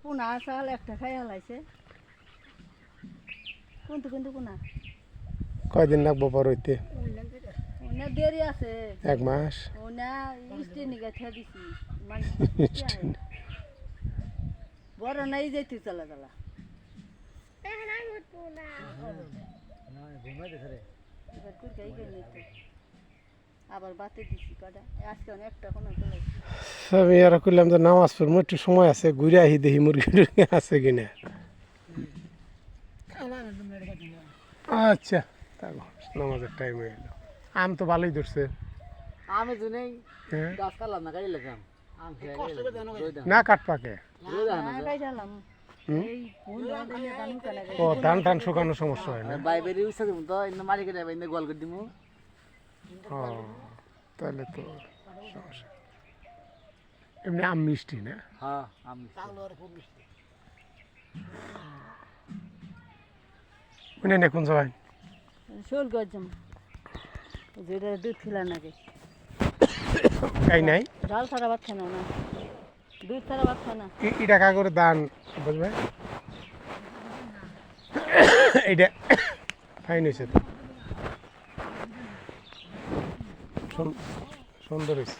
পোনা চাল একটা খাই হালাইছে কিন্তু পোনা কয়দিন লাগবো পর হইতে ওনা দেরি আছে 1 মাস ওনা ইস্টি নিগে থা দিছি মানে বড় নাই যাইতে চলা চলা এবার কুড় গাই গাই নিতে আবার বাতে দিছি কটা আজকে অনেকটা কোনো চলে আমি আর কইলাম যে নামাজ পড়বো একটু সময় আছে ঘুরে আহি দেখি মুরগি টুরগি আছে কিনা আচ্ছা তারপর নামাজের টাইম হয়ে গেল আম তো ভালোই ধরছে আমি তো নেই হ্যাঁ গাছ কাটলাম না গাড়ি লাগলাম আম খেয়ে না কাট পাকে গাই ঢালাম এই ফুল দিয়ে দানু কানা ও ধান টান শুকানোর সমস্যা হয় না বাইবেরি উৎসব তো ইন্ন মারি করে ইন্ন গোল করে দিমু ও তাহলে তো সমস্যা এমনি আম মিষ্টি না হ্যাঁ আমি শুনে না কোন সবাই শোল গজম যেটা দুধ খেলা নাকি খাই নাই ডাল ছাড়া ভাত খানা না দুধ ছাড়া ভাত খানা এটা কা করে দান বুঝবে এইটা ফাইন হয়েছে তো সুন্দর হয়েছে